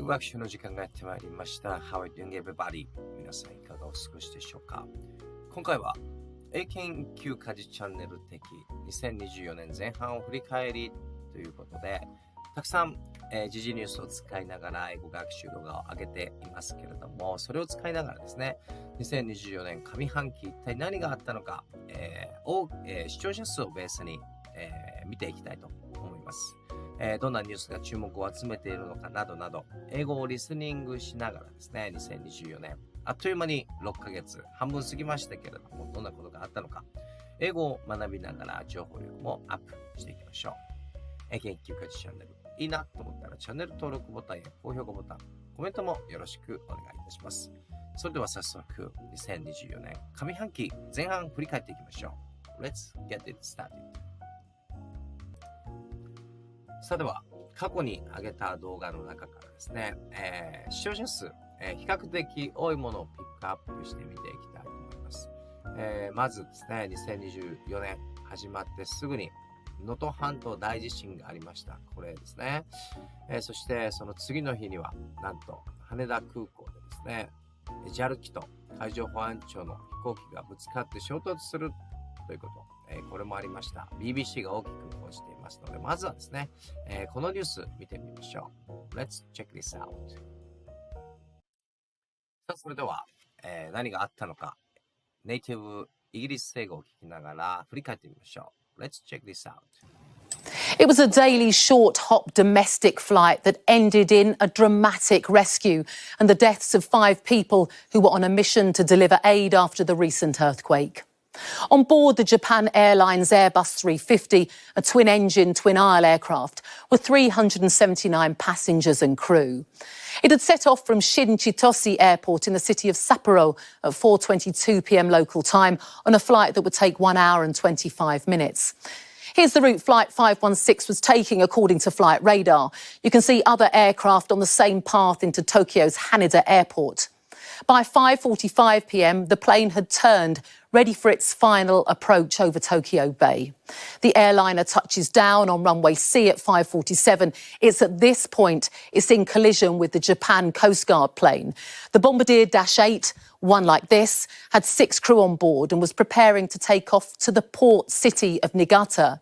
語学習の時間がやってまいりました。How are you doing, everybody? 皆さんいかがお過ごしでしょうか。今回は英検1級かじチャンネル的2024年前半を振り返りということで、たくさん、時事ニュースを使いながら英語学習動画を上げていますけれども、それを使いながらですね、2024年上半期一体何があったのか、視聴者数をベースに、見ていきたいと思います。どんなニュースが注目を集めているのかなどなど、英語をリスニングしながらですね、2024年、あっという間に6ヶ月、半分過ぎましたけれども、どんなことがあったのか、英語を学びながら情報力もアップしていきましょう。英検1級かじチャンネル、いいなと思ったらチャンネル登録ボタンや高評価ボタン、コメントもよろしくお願いいたします。それでは早速、2024年上半期前半振り返っていきましょう。Let's get it started.さあでは、過去に上げた動画の中からですね、視聴者数、比較的多いものをピックアップしてみていきたいと思います。まずですね、2024年始まってすぐに能登半島大地震がありました。これですね。そしてその次の日には、なんと羽田空港でですね、JAL 機と海上保安庁の飛行機がぶつかって衝突するということ。これもありました。BBC が大きく報じていますので、まずはですね、このニュース見てみましょう。Let's check this out. さあ、それでは、何があったのか、ネイティブイギリス英語を聞きながら振り返ってみましょう。Let's check this out. It was a daily short-hop domestic flight that ended in a dramatic rescue and the deaths of 5 people who were on a mission to deliver aid after the recent earthquake. On board the Japan Airlines Airbus 350, a twin-engine, twin-aisle aircraft, were 379 passengers and crew. It had set off from Shin-Chitose Airport in the city of Sapporo at 4:22 p.m. local time on a flight that would take 1 hour and 25 minutes. Here's the route Flight 516 was taking according to flight radar. You can see other aircraft on the same path into Tokyo's Haneda Airport. By 5:45 p.m, the plane had turned, ready for its final approach over Tokyo Bay. The airliner touches down on runway C at 5:47. It's at this point it's in collision with the Japan Coast Guard plane. The Bombardier Dash 8, one like this, had 6 crew on board and was preparing to take off to the port city of Niigata.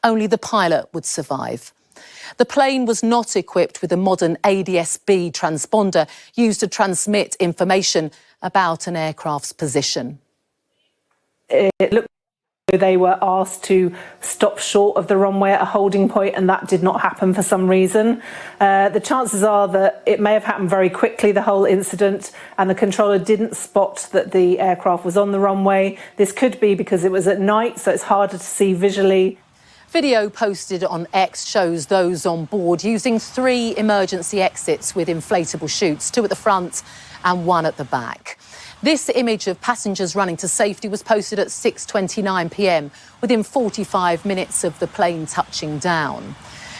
Only the pilot would survive. The plane was not equipped with a modern ADS-B transponder used to transmit information about an aircraft's position. It looked like they were asked to stop short of the runway at a holding point, and that did not happen for some reason. The chances are that it may have happened very quickly, the whole incident, and the controller didn't spot that the aircraft was on the runway. This could be because it was at night, so it's harder to see visually. Video posted on X shows those on board using 3 emergency exits with inflatable chutes, 2 at the front and 1 at the back. This image of passengers running to safety was posted at 6:29 p.m, within 45 minutes of the plane touching down.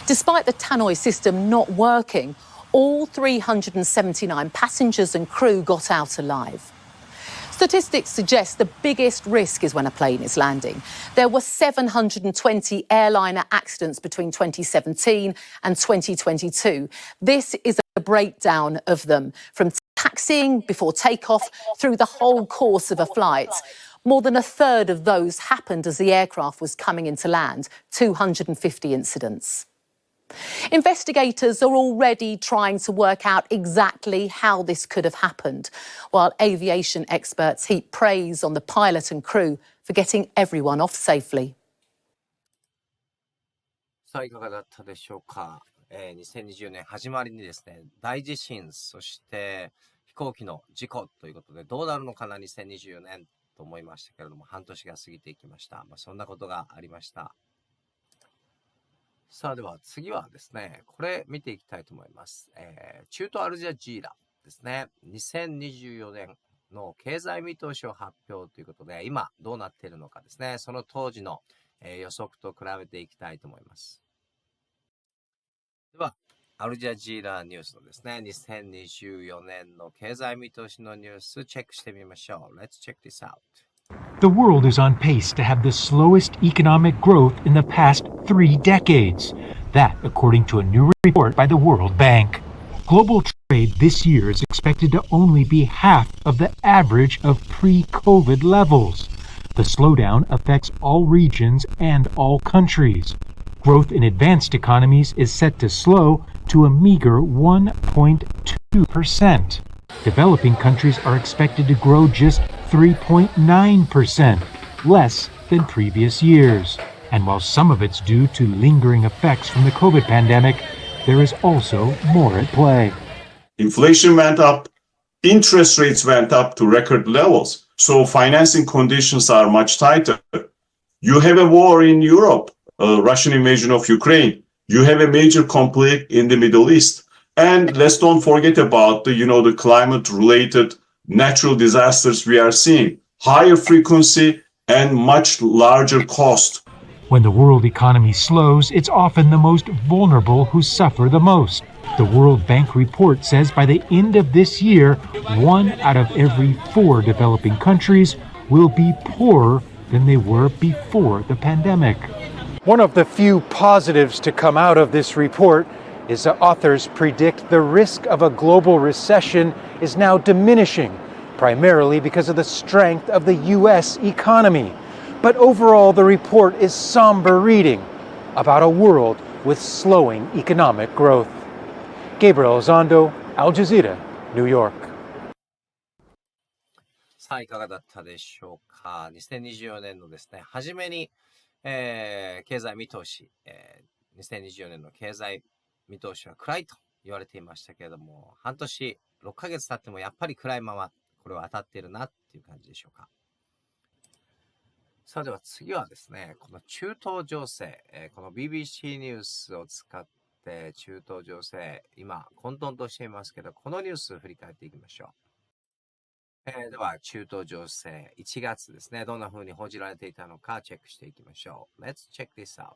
Despite the tannoy system not working, all 379 passengers and crew got out alive. Statistics suggest the biggest risk is when a plane is landing. There were 720 airliner accidents between 2017 and 2022. This is a breakdown of them, from taxiing before takeoff through the whole course of a flight. More than a third of those happened as the aircraft was coming into land, 250 incidents. Investigators are already trying to work out exactly how this could have happened, while aviation experts heap praise on the pilot and crew for getting everyone off safely. さあ、いかがだったでしょうか。2020年始まりにですね、大地震、そして飛行機の事故ということで、どうなるのかな、2024年と思いましたけれども、半年が過ぎていきました。そんなことがありました。さあ、では次はですね、これ見ていきたいと思います。中東アルジャジーラですね、2024年の経済見通しを発表ということで、今どうなっているのかですね、その当時の、予測と比べていきたいと思います。では、アルジャジーラニュースのですね、2024年の経済見通しのニュースチェックしてみましょう。Let's check this out.The world is on pace to have the slowest economic growth in the past 3 decades. That, according to a new report by the World Bank. Global trade trade this year is expected to only be half of the average of pre-COVID levels. The slowdown affects all regions and all countries. Growth in advanced economies is set to slow to a meager 1.2%. Developing countries are expected to grow just 3.9%, less than previous years. And while some of it's due to lingering effects from the COVID pandemic, there is also more at play. Inflation went up, interest rates went up to record levels, so financing conditions are much tighter. You have a war in Europe, a Russian invasion of Ukraine. You have a major conflict in the Middle East. And let's don't forget about the climate-related natural disasters we are seeing. Higher frequency and much larger cost. When the world economy slows, it's often the most vulnerable who suffer the most. The World Bank report says by the end of this year, 1 out of every 4 developing countries will be poorer than they were before the pandemic. One of the few positives to come out of this report is that authors predict the risk of a global recession is now diminishing, primarily because of the strength of the U.S. economy. But overall, the report is somber reading about a world with slowing economic growth. Gabriel Zondo, Al Jazeera, New York. さあ、いかがだったでしょうか。2024年のですね、初めに、経済見通し、2024年の経済見通しは暗いと言われていましたけれども、半年、6ヶ月経ってもやっぱり暗いまま、これは当たっているなっていう感じでしょうか。さあ、では次はですね、この中東情勢、この BBC ニュースを使って中東情勢、今混沌としていますけど、このニュースを振り返っていきましょう。では中東情勢、1月ですね、どんな風に報じられていたのかチェックしていきましょう。Let's check this out.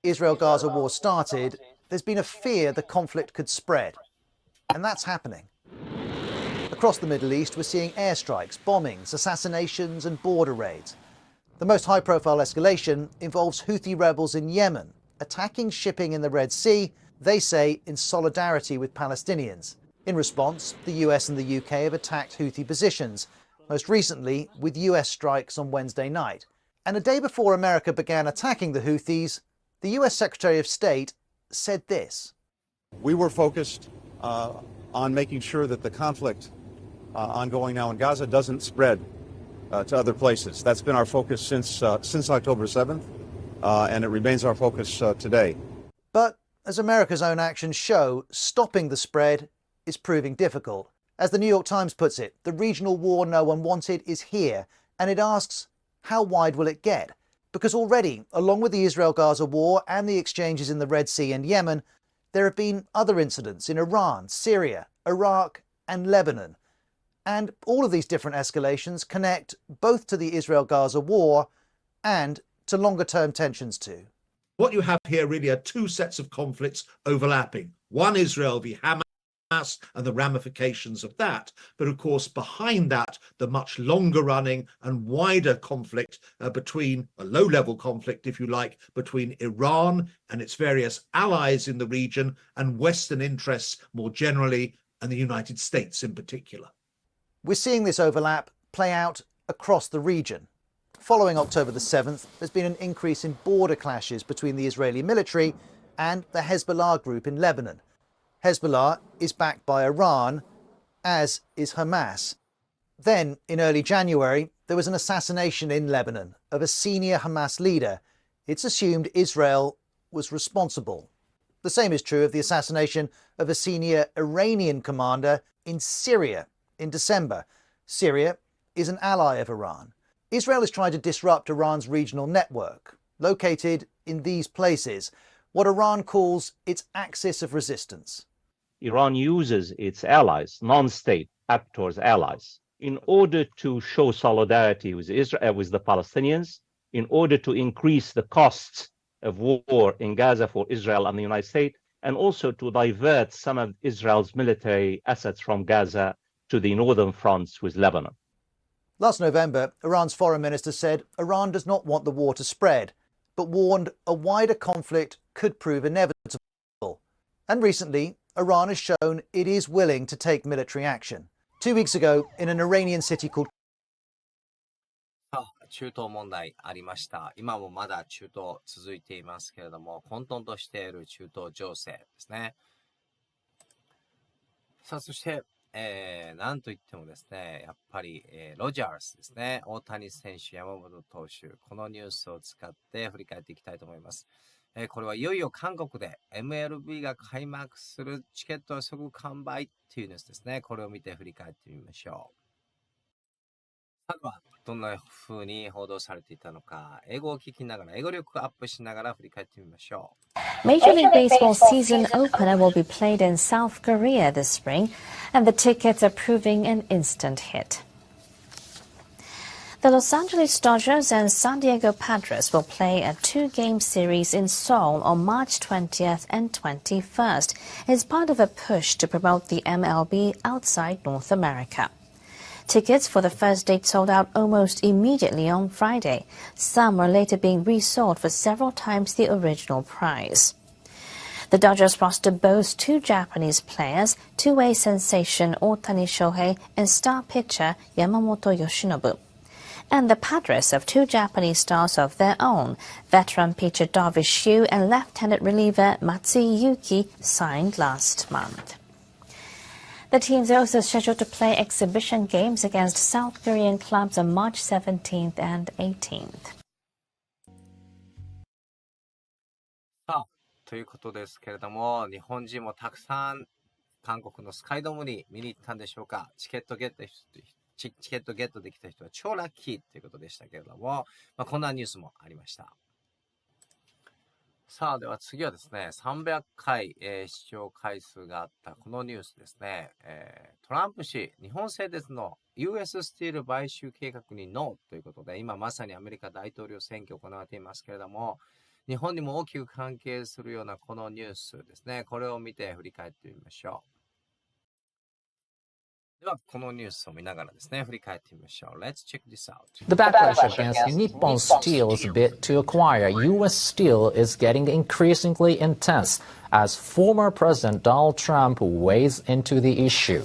Israel-Gaza war started, there's been a fear the conflict could spread. And that's happening. Across the Middle East, we're seeing airstrikes, bombings, assassinations and border raids. The most high-profile escalation involves Houthi rebels in Yemen, attacking shipping in the Red Sea, they say in solidarity with Palestinians. In response, the US and the UK have attacked Houthi positions, most recently with US strikes on Wednesday night. And a day before America began attacking the Houthis, the US Secretary of State said this. We were focused on making sure that the conflict ongoing now in Gaza doesn't spread to other places. That's been our focus since October 7th, and it remains our focus today. But as America's own actions show, stopping the spread is proving difficult. As the New York Times puts it, the regional war no one wanted is here, and it asks, how wide will it get? Because already, along with the Israel-Gaza war and the exchanges in the Red Sea and Yemen, there have been other incidents in Iran, Syria, Iraq and Lebanon. And all of these different escalations connect both to the Israel-Gaza war and to longer-term tensions too. What you have here really are two sets of conflicts overlapping. One Israel v Hamas and the ramifications of that, but of course behind that the much longer running and wider conflict between a low-level conflict, if you like, between Iran and its various allies in the region and Western interests more generally and the United States in particular. We're seeing this overlap play out across the region. Following October the 7th, there's been an increase in border clashes between the Israeli military and the Hezbollah group in Lebanon. Hezbollah is backed by Iran, as is Hamas. Then, in early January, there was an assassination in Lebanon of a senior Hamas leader. It's assumed Israel was responsible. The same is true of the assassination of a senior Iranian commander in Syria in December. Syria is an ally of Iran. Israel has tried to disrupt Iran's regional network, located in these places, what Iran calls its axis of resistance. Iran uses its allies, non-state actors, allies, in order to show solidarity with Israel, with the Palestinians, in order to increase the costs of war in Gaza for Israel and the United States, and also to divert some of Israel's military assets from Gaza to the northern fronts with Lebanon. Last November, Iran's foreign minister said Iran does not want the war to spread, but warned a wider conflict could prove inevitable. And recently, Iran has shown it is willing to take military action. 2 weeks ago, in an Iranian city called 中東問題ありました。今もまだ中東続いていますけれども、混沌としている中東情勢ですね。さあ、そして、なんといってもですね、やっぱり、ロジャースですね。大谷選手、山本投手、このニュースを使って振り返っていきたいと思います。これはいよいよ韓国で MLB が開幕するチケットは即完売っていうニュースですね。これを見て振り返ってみましょう。さあ、どんな風に報道されていたのか、英語を聞きながら、英語力アップしながら振り返ってみましょう。Major League Baseball season opener will be played in South Korea this spring, and the tickets are proving an instant hit. The Los Angeles Dodgers and San Diego Padres will play a two-game series in Seoul on March 20th and 21st as part of a push to promote the MLB outside North America. Tickets for the first date sold out almost immediately on Friday. Some were later being resold for several times the original price. The Dodgers roster boasts two Japanese players, two-way sensation Ohtani Shohei and star pitcher Yamamoto Yoshinobu. And the Padres have two Japanese stars of their own. Veteran pitcher Darvish Yu and left-handed reliever Matsui Yuki signed last month. The teams are also scheduled to play exhibition games against South Korean clubs on March 17th and 18th. さあ、ということですけれども、日本人もたくさん韓国のスカイドームに見に行ったんでしょうか。チケットゲットできた人は超ラッキーということでしたけれども、こんなニュースもありました。さあ、では次はですね、300回、視聴回数があったこのニュースですね。トランプ氏、日本製鉄の US スティール買収計画にノーということで、今まさにアメリカ大統領選挙行われていますけれども、日本にも大きく関係するようなこのニュースですね。これを見て振り返ってみましょう。では、このニュースを見ながらですね、振り返ってみましょう。Let's check this out. The backlash against Nippon Steel's bid to acquire U.S. Steel is getting increasingly intense as former President Donald Trump weighs into the issue.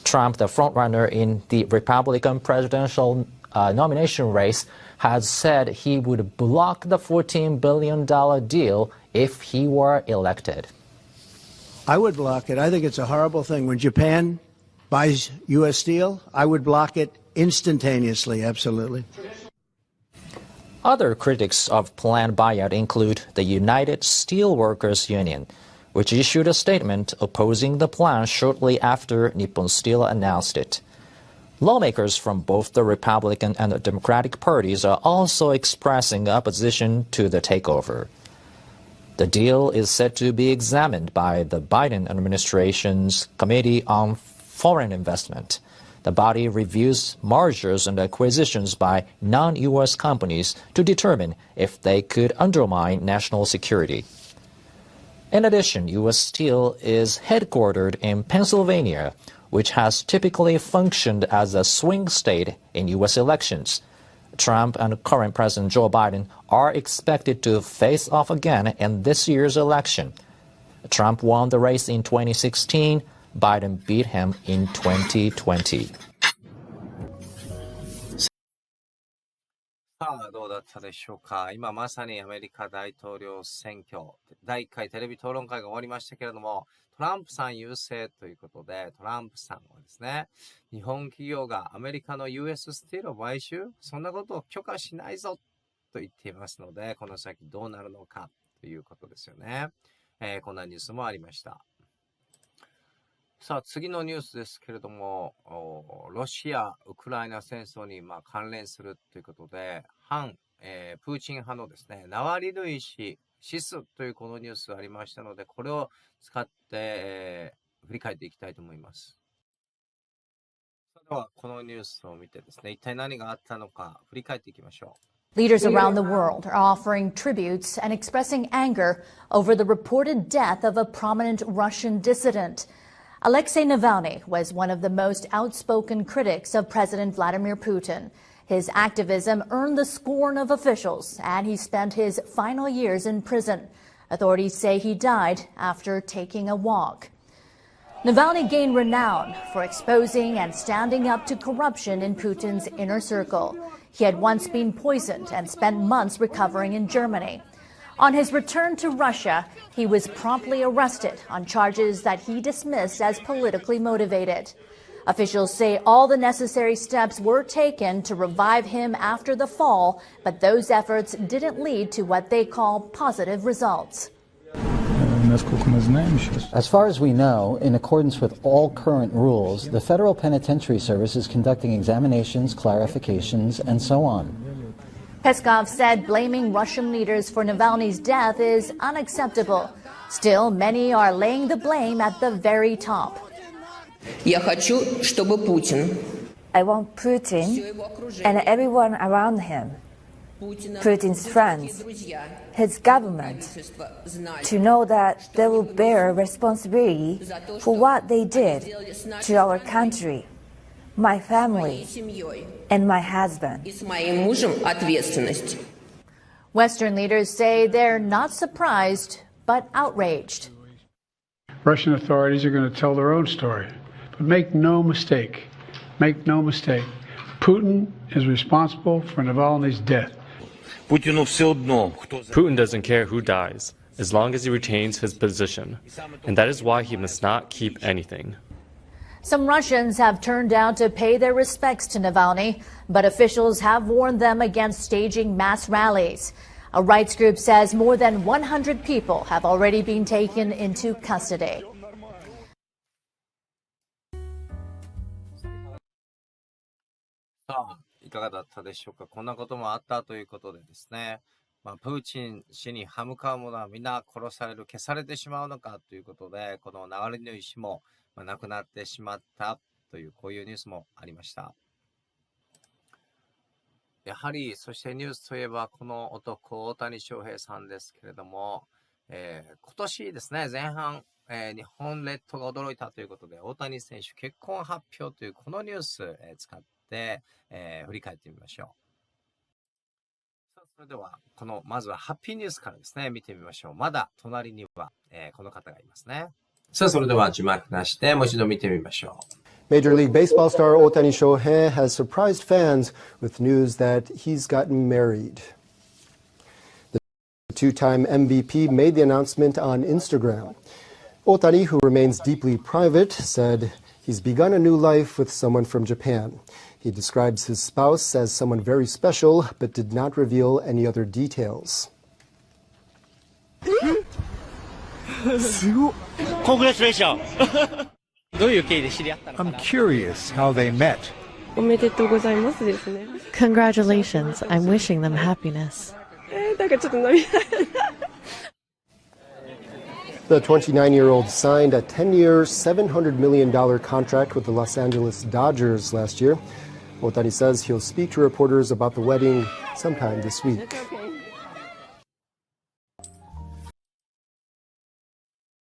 Trump, the frontrunner in the Republican presidential nomination race, has said he would block the $14 billion deal if he were elected. I would block it. I think it's a horrible thing. When Japan buys U.S. Steel, I would block it instantaneously, absolutely. Other critics of planned buyout include the United Steelworkers Union, which issued a statement opposing the plan shortly after Nippon Steel announced it. Lawmakers from both the Republican and the Democratic parties are also expressing opposition to the takeover. The deal is set to be examined by the Biden administration's Committee on Foreign Investment. The body reviews mergers and acquisitions by non-U.S. companies to determine if they could undermine national security. In addition, U.S. Steel is headquartered in Pennsylvania, which has typically functioned as a swing state in U.S. elections. Trump and current President Joe Biden are expected to face off again in this year's election. Trump won the race in 2016. Biden beat him in 2020. さあ、どうだったでしょうか。今まさにアメリカ大統領選挙第1回テレビ討論会が終わりましたけれども、トランプさん優勢ということで、トランプさんはですね、日本企業がアメリカの US スティールを買収、そんなことを許可しないぞと言っていますので、この先どうなるのかということですよね。こんなニュースもありました。さあ、次のニュースですけれども、ロシア・ウクライナ戦争に関連するということで、反、プーチン派のですね、ナワリヌイ氏、死すというこのニュースがありましたので、これを使って、振り返っていきたいと思います。では、このニュースを見てですね、一体何があったのか振り返っていきましょう。Leaders around the world are offering tributes and expressing anger over the reported death of a prominent Russian dissident. Alexei Navalny was one of the most outspoken critics of President Vladimir Putin. His activism earned the scorn of officials, and he spent his final years in prison. Authorities say he died after taking a walk. Navalny gained renown for exposing and standing up to corruption in Putin's inner circle. He had once been poisoned and spent months recovering in Germany. On his return to Russia, he was promptly arrested on charges that he dismissed as politically motivated. Officials say all the necessary steps were taken to revive him after the fall, but those efforts didn't lead to what they call positive results. As far as we know, in accordance with all current rules, the Federal Penitentiary Service is conducting examinations, clarifications, and so on. Peskov said blaming Russian leaders for Navalny's death is unacceptable. Still, many are laying the blame at the very top. I want Putin and everyone around him, Putin's friends, his government, to know that they will bear responsibility for what they did to our country, my family, and my husband. Western leaders say they're not surprised, but outraged. Russian authorities are going to tell their own story. But make no mistake, Putin is responsible for Navalny's death. Putin doesn't care who dies, as long as he retains his position, and that is why he must not keep anything. Some Russians have turned out to pay their respects to Navalny, but officials have warned them against staging mass rallies. A rights group says more than 100 people have already been taken into custody. いかがだったでしょうか。こんなこともあったということでですね、プーチン氏に歯向かう者はみんな殺される、消されてしまうのかということで、このナワリヌイ氏も亡くなってしまったという、こういうニュースもありました。やはり、そしてニュースといえば、この男、大谷翔平さんですけれども、今年ですね、前半、日本列島が驚いたということで、大谷選手結婚発表というこのニュース、使って、振り返ってみましょう。さあ、それでは、まずはハッピーニュースからですね、見てみましょう。まだ隣には、この方がいますね。さあ、それでは字幕なしでもう一度見てみましょう。Major League Baseball star Otani Shohei has surprised fans with news that he's gotten married. The two-time MVP made the announcement on Instagram. Otani, who remains deeply private, said he's begun a new life with someone from Japan. He describes his spouse as someone very special, but did not reveal any other details. Congratulations! I'm curious how they met. Congratulations. I'm wishing them happiness. The 29-year-old signed a 10-year, $700 million contract with the Los Angeles Dodgers last year. Otani says he'll speak to reporters about the wedding sometime this week.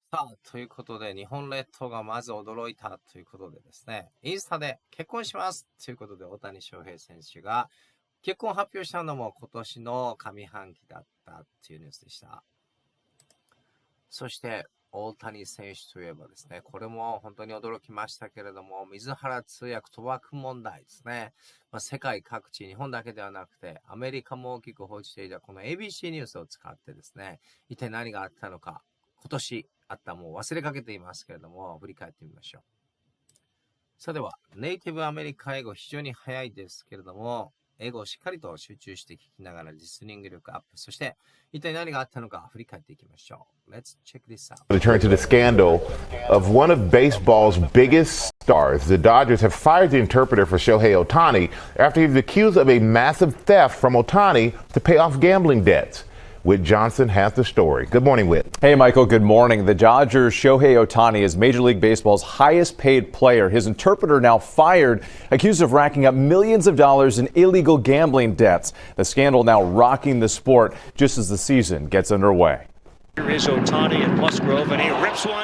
さあ、ということで、日本列島がまず驚いたということでですね、インスタで結婚しますということで、大谷翔平選手が結婚発表したのも今年の上半期だったというニュースでした。そして、大谷選手といえばですね、これも本当に驚きましたけれども、水原通訳賭博問題ですね。世界各地、日本だけではなくて、アメリカも大きく報じていたこの ABC ニュースを使ってですね、一体何があったのか、今年あったもう忘れかけていますけれども、振り返ってみましょう。さあでは、ネイティブアメリカ英語非常に早いですけれども、英語をしっかりと集中して聞きながらリスニング力アップ、そして一体何があったのか振り返っていきましょう。Let's check this out. To turn to the scandal of one of baseball's biggest stars, the Dodgers have fired the interpreter for Shohei Ohtani after he was accused of a massive theft from Ohtani to pay off gambling debts. Whit Johnson has the story. Good morning, Whit. Hey, Michael. Good morning. The Dodgers' Shohei Ohtani is Major League Baseball's highest paid player. His interpreter now fired, accused of racking up millions of dollars in illegal gambling debts. The scandal now rocking the sport just as the season gets underway.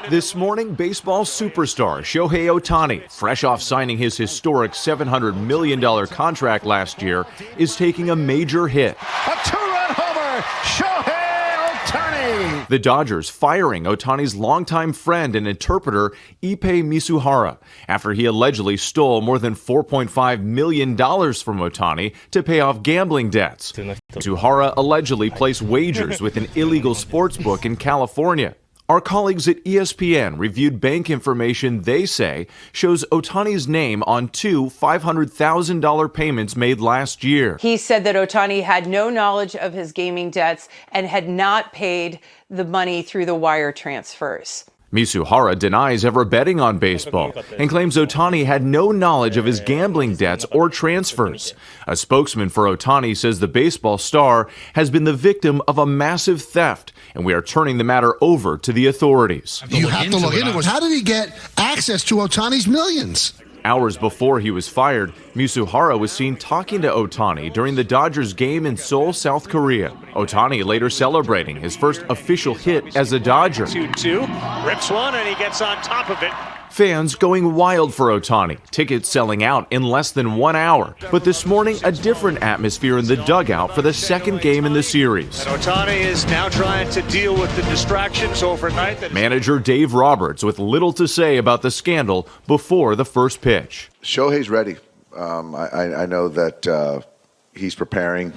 This morning, baseball superstar Shohei Ohtani, fresh off signing his historic $700 million contract last year, is taking a major hit. A two-run homer, Shohei Ohtani! The Dodgers firing Ohtani's longtime friend and interpreter Ippei Misuhara after he allegedly stole more than $4.5 million from Ohtani to pay off gambling debts. Misuhara allegedly placed wagers with an illegal sports book in California. Our colleagues at ESPN reviewed bank information they say shows Ohtani's name on two $500,000 payments made last year. He said that Ohtani had no knowledge of his gaming debts and had not paid the money through the wire transfers. Misuhara denies ever betting on baseball and claims Ohtani had no knowledge of his gambling debts or transfers. A spokesman for Ohtani says the baseball star has been the victim of a massive theft, and we are turning the matter over to the authorities. You have to look into it. How did he get access to Ohtani's millions? Hours before he was fired, Misuhara was seen talking to Ohtani during the Dodgers game in Seoul, South Korea. Ohtani later celebrating his first official hit as a Dodger. 2-2, rips one, and he gets on top of it. Fans going wild for Ohtani, tickets selling out in less than 1 hour. But this morning, a different atmosphere in the dugout for the second game in the series. And Ohtani is now trying to deal with the distractions overnight. Manager Dave Roberts with little to say about the scandal before the first pitch. Shohei's ready. I know that he's preparing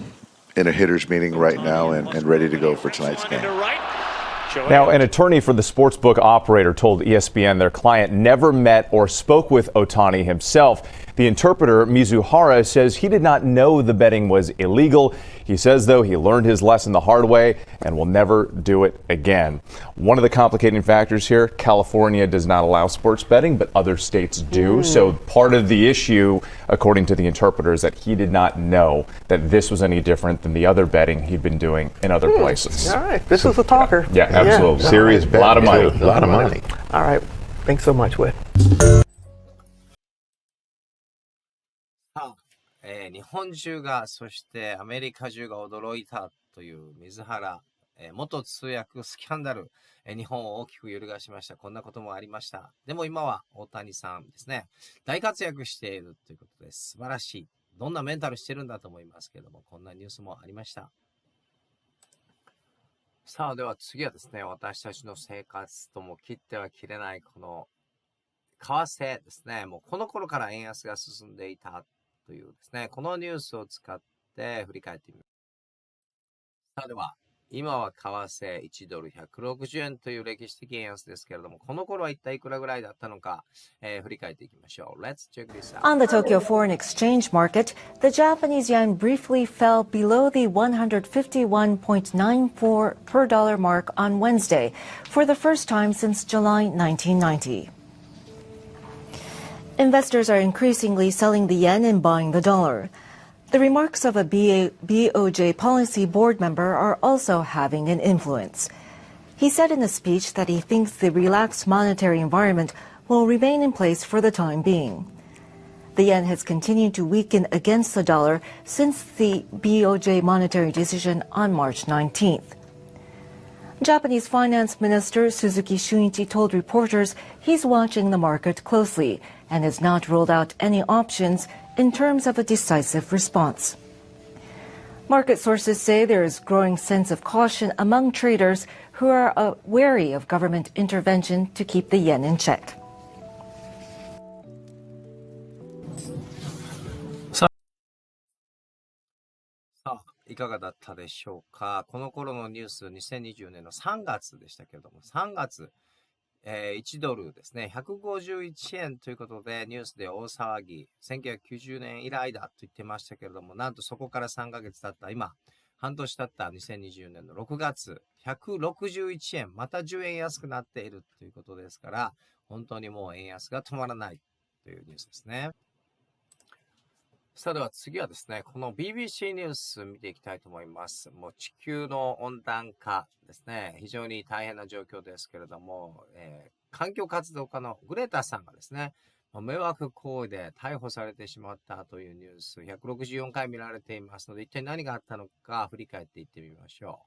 in a hitter's meeting right now and ready to go for tonight's game. Now, an attorney for the sportsbook operator told ESPN their client never met or spoke with Ohtani himself. The interpreter, Mizuhara, says he did not know the betting was illegal. He says, though, he learned his lesson the hard way and will never do it again. One of the complicating factors here, California does not allow sports betting, but other states do. So part of the issue, according to the interpreter, is that he did not know that this was any different than the other betting he'd been doing in other places. All right. This is a talker. Yeah, absolutely. Yeah. Serious bet. A lot of money. A lot of money. All right. Thanks so much, Whit. 日本中が、そしてアメリカ中が驚いたという水原、元通訳スキャンダル、日本を大きく揺るがしました。こんなこともありました。でも今は大谷さんですね、大活躍しているということです。素晴らしい。どんなメンタルしてるんだと思いますけども、こんなニュースもありました。さあ、では次はですね、私たちの生活とも切っては切れないこの為替ですね。もうこの頃から円安が進んでいたというですね、このニュースを使って振り返ってみます。さあでは、今は為替1ドル160円という歴史的円安ですけれども、この頃は一体いくらぐらいだったのか、振り返っていきましょう。Let's check this out. On the Tokyo foreign exchange market, the Japanese yen briefly fell below the 151.94 per dollar mark on Wednesday for the first time since July 1990. Investors are increasingly selling the yen and buying the dollar. The remarks of a BOJ policy board member are also having an influence. He said in a speech that he thinks the relaxed monetary environment will remain in place for the time being. The yen has continued to weaken against the dollar since the BOJ monetary decision on March 19th. Japanese Finance Minister Suzuki Shunichi told reporters he's watching the market closely and has not ruled out any options in terms of a decisive response. Market sources say there is growing sense of caution among traders who are wary of government intervention to keep the yen in check. いかがだったでしょうか。この頃のニュース、2020年の3月でしたけれども、3月、1ドルですね、151円ということでニュースで大騒ぎ、1990年以来だと言ってましたけれども、なんとそこから3ヶ月経った今、半年経った2020年の6月、161円、また10円安くなっているということですから、本当にもう円安が止まらないというニュースですね。さあでは次はですね、この BBC ニュース見ていきたいと思います。もう地球の温暖化ですね、非常に大変な状況ですけれども、環境活動家のグレタさんがですね、迷惑行為で逮捕されてしまったというニュース、164回見られていますので、一体何があったのか振り返っていってみましょ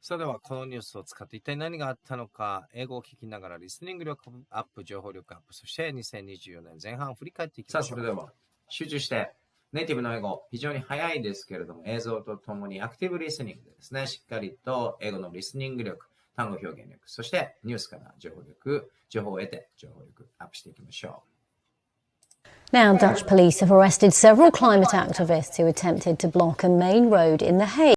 う。それではこのニュースを使って一体何があったのか、英語を聞きながらリスニング力アップ、情報力アップ、そして2024年前半を振り返っていきましょう。さあ、それでは集中してネイティブの英語、非常に早いですけれども、映像とともにアクティブリスニングでですね、しっかりと英語のリスニング力、単語表現力、そしてニュースから情報を得て情報力アップしていきましょう。Now, Dutch police have arrested several climate activists who attempted to block a main road in The Hague.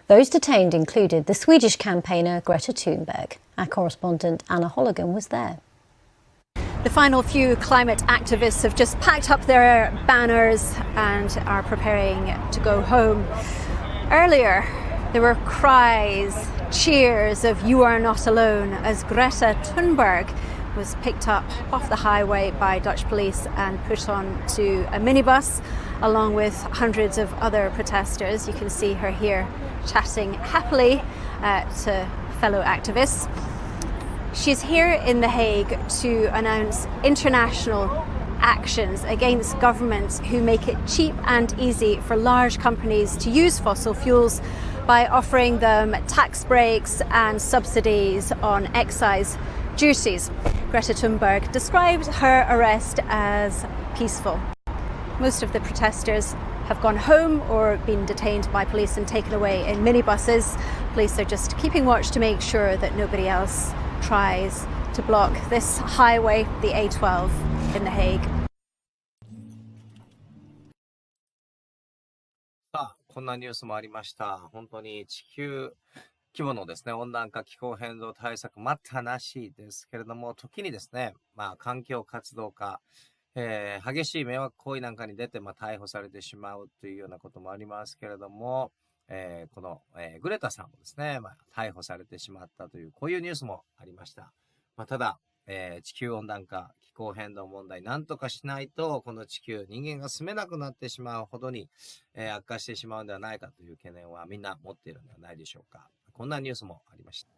Those detained included the Swedish campaigner Greta Thunberg. Our correspondent Anna Holligan was there. The final few climate activists have just packed up their banners and are preparing to go home. Earlier, there were cries, cheers of "You are not alone" as Greta Thunberg was picked up off the highway by Dutch police and put onto a minibus along with hundreds of other protesters. You can see her here chatting happily to fellow activists. She's here in The Hague to announce international actions against governments who make it cheap and easy for large companies to use fossil fuels by offering them tax breaks and subsidies on excise duties. Greta Thunberg described her arrest as peaceful. Most of the protesters have gone home or been detained by police and taken away in minibuses. Police are just keeping watch to make sure that nobody else tries to block this highway, the A12 in The Hague. さあ、こんなニュースもありました。本当に地球規模のですね、温暖化気候変動対策待ったなしですけれども、時にですね、環境活動家、激しい迷惑行為なんかに出て、逮捕されてしまうというようなこともありますけれども、この、グレタさんもですね、逮捕されてしまったという、こういうニュースもありました。ただ、地球温暖化、気候変動問題、なんとかしないと、この地球、人間が住めなくなってしまうほどに、悪化してしまうのではないかという懸念はみんな持っているのではないでしょうか。こんなニュースもありました。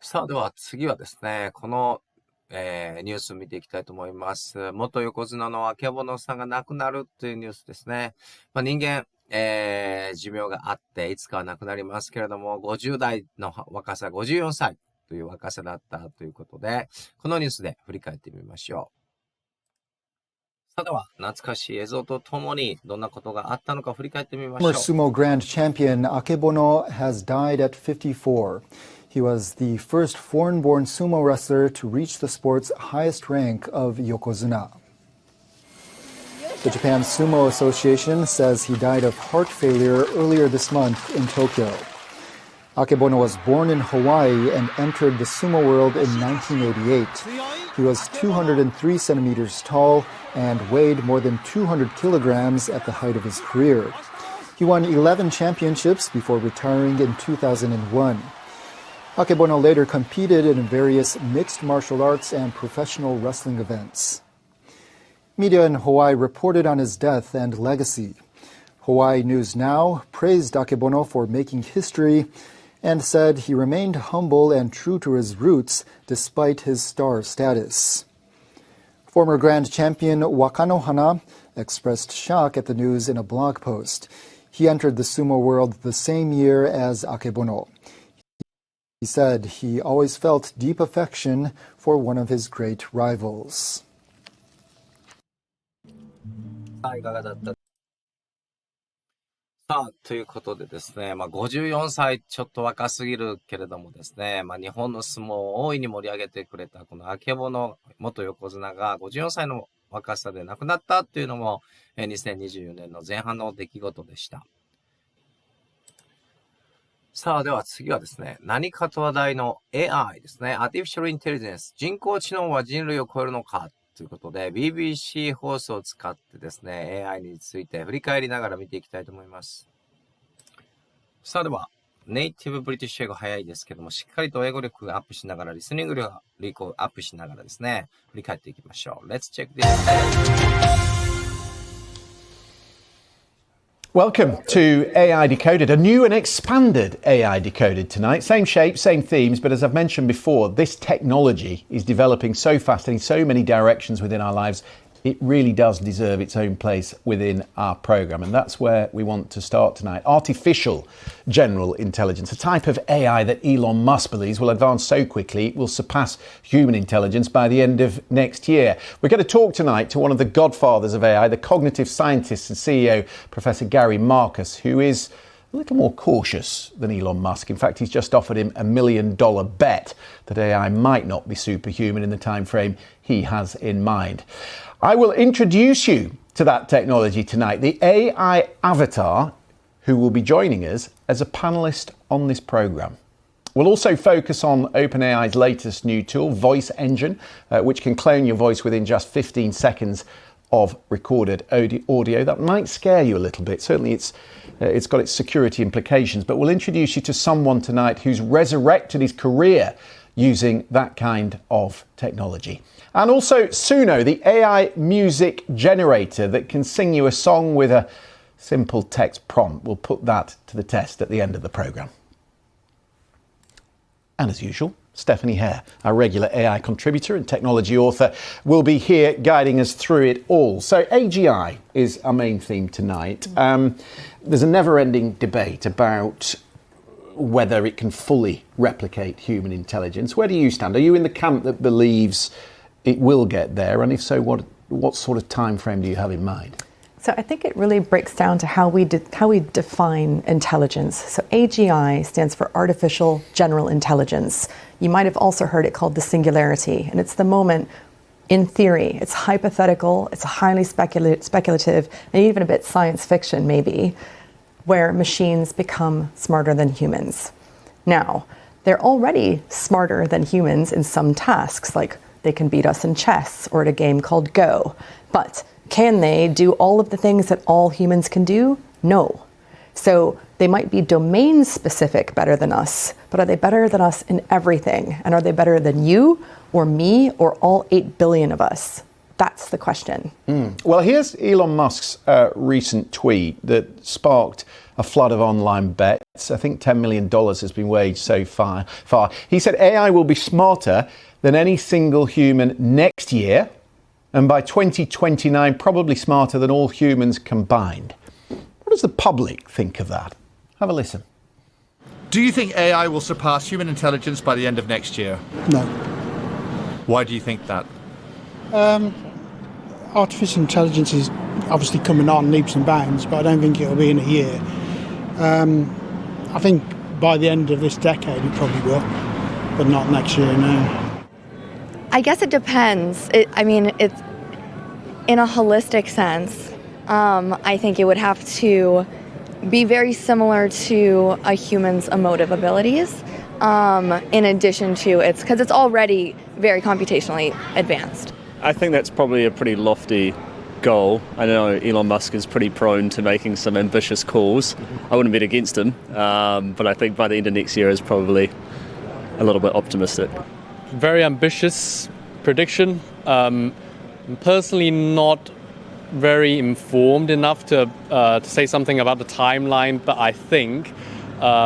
さあ、では次はですね、この、ニュースを見ていきたいと思います。元横綱のあけぼのさんが亡くなるというニュースですね。人間、寿命があって、いつかは亡くなりますけれども、50代の若さ、54歳という若さだったということで、このニュースで振り返ってみましょう。さあでは、懐かしい映像とともに、どんなことがあったのか振り返ってみましょう。Former sumo grand champion Akebono has died at 54. He was the first foreign-born sumo wrestler to reach the sport's highest rank of yokozuna. The Japan Sumo Association says he died of heart failure earlier this month in Tokyo. Akebono was born in Hawaii and entered the sumo world in 1988. He was 203 centimeters tall and weighed more than 200 kilograms at the height of his career. He won 11 championships before retiring in 2001. Akebono later competed in various mixed martial arts and professional wrestling events. Media in Hawaii reported on his death and legacy. Hawaii News Now praised Akebono for making history and said he remained humble and true to his roots despite his star status. Former grand champion Wakanohana expressed shock at the news in a blog post. He entered the sumo world the same year as Akebono. He said he always felt deep affection for one of his great rivals. いかがだったさあ、ということでですね、54歳ちょっと若すぎるけれどもですね、日本の相撲を大いに盛り上げてくれたこのあけぼの元横綱が54歳の若さで亡くなったっていうのも、2024年の前半の出来事でした。さあ、では次はですね、何かと話題の AI ですね。Artificial Intelligence。人工知能は人類を超えるのかということで、BBC 放送を使ってですね、AI について振り返りながら見ていきたいと思います。さあ、では、ネイティブブリティッシュ英語早いですけども、しっかりと英語力がアップしながら、リスニング力をアップしながらですね、振り返っていきましょう。Let's check this Welcome to AI Decoded, a new and expanded AI Decoded tonight. Same shape, same themes, but as I've mentioned before, this technology is developing so fast and in so many directions within our lives. it really does deserve its own place within our programme, and that's where we want to start tonight. Artificial general intelligence, a type of AI that Elon Musk believes will advance so quickly it will surpass human intelligence by the end of next year. We're going to talk tonight to one of the godfathers of AI, the cognitive scientist and CEO, Professor Gary Marcus, who is a little more cautious than Elon Musk. In fact, he's just offered him $1 million bet that AI might not be superhuman in the time frame he has in mind. I will introduce you to that technology tonight, the AI avatar, who will be joining us as a panellist on this programme. We'll also focus on OpenAI's latest new tool, Voice Engine, which can clone your voice within just 15 seconds of recorded audio. That might scare you a little bit. Certainly it's got its security implications, but we'll introduce you to someone tonight who's resurrected his career using that kind of technology. And also Suno, the AI music generator that can sing you a song with a simple text prompt. We'll put that to the test at the end of the programme. And as usual, Stephanie Hare, our regular AI contributor and technology author, will be here guiding us through it all. So AGI is our main theme tonight. There's a never-ending debate about whether it can fully replicate human intelligence. Where do you stand? Are you in the camp that believes it will get there? And if so, what sort of time frame do you have in mind? So I think it really breaks down to how we define intelligence. So AGI stands for Artificial General Intelligence. You might have also heard it called the singularity, and it's the moment, in theory, it's hypothetical, it's highly speculative, and even a bit science fiction maybe, where machines become smarter than humans. Now, they're already smarter than humans in some tasks, like they can beat us in chess or at a game called Go, but can they do all of the things that all humans can do? No. So they might be domain specific better than us, but are they better than us in everything? And are they better than you or me or all 8 billion of us? That's the question. Well, here's Elon Musk's recent tweet that sparked a flood of online bets. I think $10 million has been waged so far. He said AI will be smarter than any single human next year, and by 2029, probably smarter than all humans combined. What does the public think of that? Have a listen. Do you think AI will surpass human intelligence by the end of next year? No. Why do you think that? Artificial intelligence is obviously coming on leaps and bounds, but I don't think it'll be in a year. I think by the end of this decade it probably will, but not next year, no. I guess it depends. It's in a holistic sense. I think it would have to be very similar to a human's emotive abilities, in addition to because it's already very computationally advanced. I think that's probably a pretty lofty goal. I know Elon Musk is pretty prone to making some ambitious calls. I wouldn't bet against him, but I think by the end of next year is probably a little bit optimistic. Very ambitious prediction. Personally, not very informed enough to say something about the timeline, but I think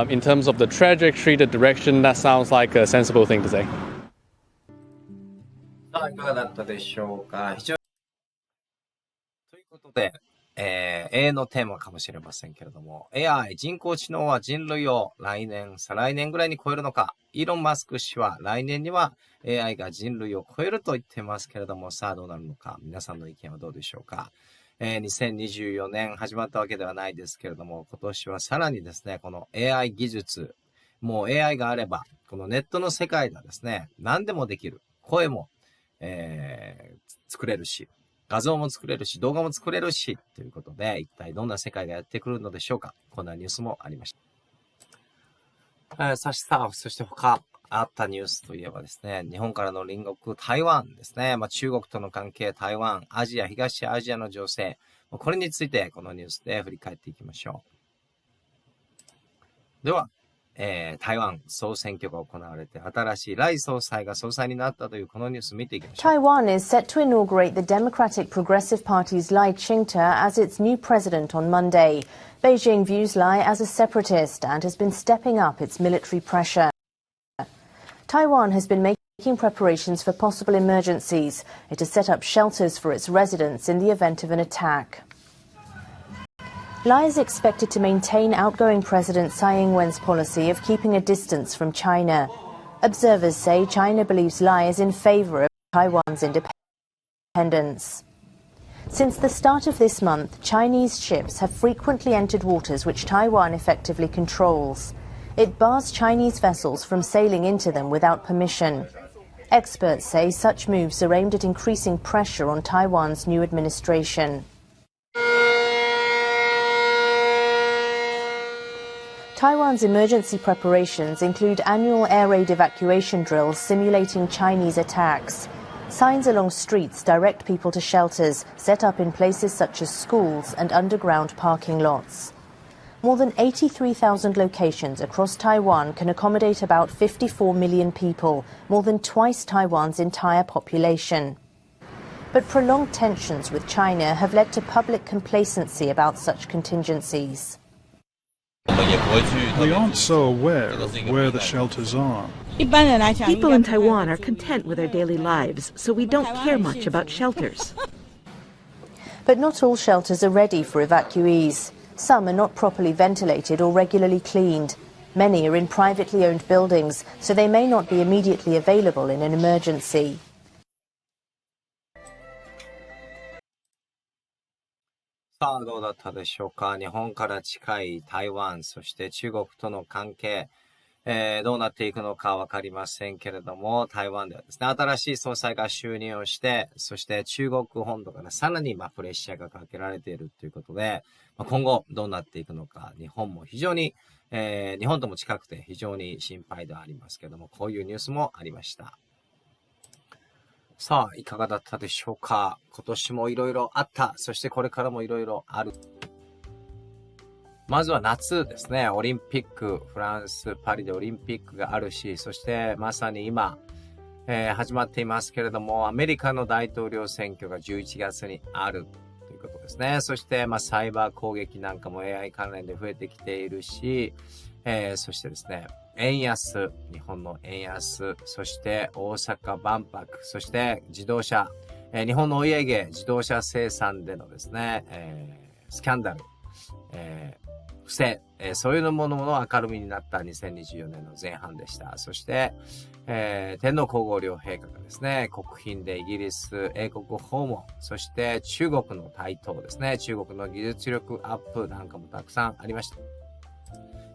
in terms of the trajectory, the direction, that sounds like a sensible thing to say. いかがだったでしょうか。非常にということで、永遠のテーマかもしれませんけれども、AI 人工知能は人類を来年、再来年ぐらいに超えるのか。イーロン・マスク氏は来年には AI が人類を超えると言ってますけれども、さあどうなるのか。皆さんの意見はどうでしょうか。2024年始まったわけではないですけれども、今年はさらにですね、この AI 技術、もう AI があれば、このネットの世界ではですね、何でもできる。声も、作れるし、画像も作れるし、動画も作れるし、ということで、一体どんな世界がやってくるのでしょうか。こんなニュースもありました。そして他あったニュースといえばですね、日本からの隣国台湾ですね、中国との関係、台湾、アジア、東アジアの情勢、これについてこのニュースで振り返っていきましょう。では、台湾総選挙が行われて、新しい来総裁が総裁になったというこのニュース見ていきましょう。Taiwan is set to inaugurate the Democratic Progressive Party's Lai Ching-te as its new president on Monday. Beijing views Lai as a separatist and has been stepping up its military pressure. Taiwan has been making making preparations for possible emergencies. It has set up shelters for its residents in the event of an attack. Lai is expected to maintain outgoing President Tsai Ing-wen's policy of keeping a distance from China. Observers say China believes Lai is in favor of Taiwan's independence. Since the start of this month, Chinese ships have frequently entered waters which Taiwan effectively controls. It bars Chinese vessels from sailing into them without permission. Experts say such moves are aimed at increasing pressure on Taiwan's new administration. Taiwan's emergency preparations include annual air raid evacuation drills simulating Chinese attacks. Signs along streets direct people to shelters set up in places such as schools and underground parking lots. More than 83,000 locations across Taiwan can accommodate about 54 million people, more than twice Taiwan's entire population. But prolonged tensions with China have led to public complacency about such contingencies. We aren't so aware of where the shelters are. People in Taiwan are content with their daily lives, so we don't care much about shelters. But not all shelters are ready for evacuees. Some are not properly ventilated or regularly cleaned. Many are in privately owned buildings, so they may not be immediately available in an emergency. さあ、どうだったでしょうか。日本から近い台湾、そして中国との関係、どうなっていくのかわかりませんけれども、台湾ではですね、新しい総裁が就任をして、そして中国本土からさらにプレッシャーがかけられているということで、今後どうなっていくのか、日本も非常に、日本とも近くて非常に心配ではありますけれども、こういうニュースもありました。さあ、いかがだったでしょうか。今年もいろいろあった。そしてこれからもいろいろある。まずは夏ですね。オリンピック、フランス、パリでオリンピックがあるし、そしてまさに今、始まっていますけれども、アメリカの大統領選挙が11月にあるということですね。そしてサイバー攻撃なんかも AI 関連で増えてきているし、そしてですね、円安、日本の円安、そして大阪万博、そして自動車、日本のお家芸、自動車生産でのですね、スキャンダル、不正、そういうものの明るみになった2024年の前半でした。そして、天皇皇后両陛下がですね、国賓でイギリス、英国訪問、そして中国の台頭ですね、中国の技術力アップなんかもたくさんありました。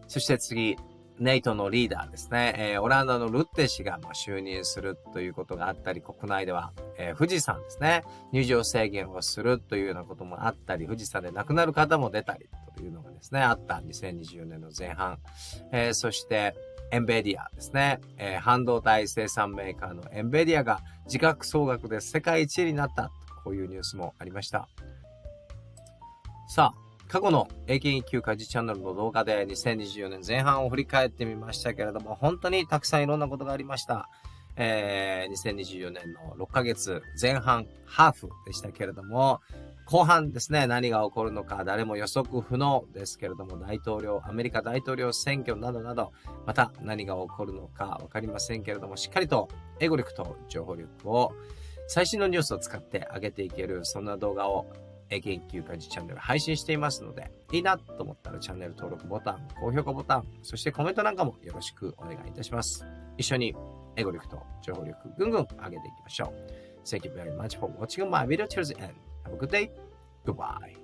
そして次、ネイトのリーダーですね、オランダのルッテ氏が就任するということがあったり、国内では、富士山ですね、入場制限をするというようなこともあったり、富士山で亡くなる方も出たりというのがですね、あった2024年の前半。そして、エンベディアですね、半導体生産メーカーのエンベディアが時価総額で世界一になった。こういうニュースもありました。さあ、過去の英検1級かじチャンネルの動画で2024年前半を振り返ってみましたけれども、本当にたくさんいろんなことがありました。2024年の6ヶ月前半ハーフでしたけれども、後半ですね、何が起こるのか誰も予測不能ですけれども、アメリカ大統領選挙などなど、また何が起こるのかわかりませんけれども、しっかりと英語力と情報力を最新のニュースを使って上げていける、そんな動画を英検1級かじチャンネル配信していますので、いいなと思ったらチャンネル登録ボタン、高評価ボタン、そしてコメントなんかもよろしくお願いいたします。一緒に英語力と情報力ぐんぐん上げていきましょう。Thank you very much for watching my video till the end. Have a good day. Goodbye.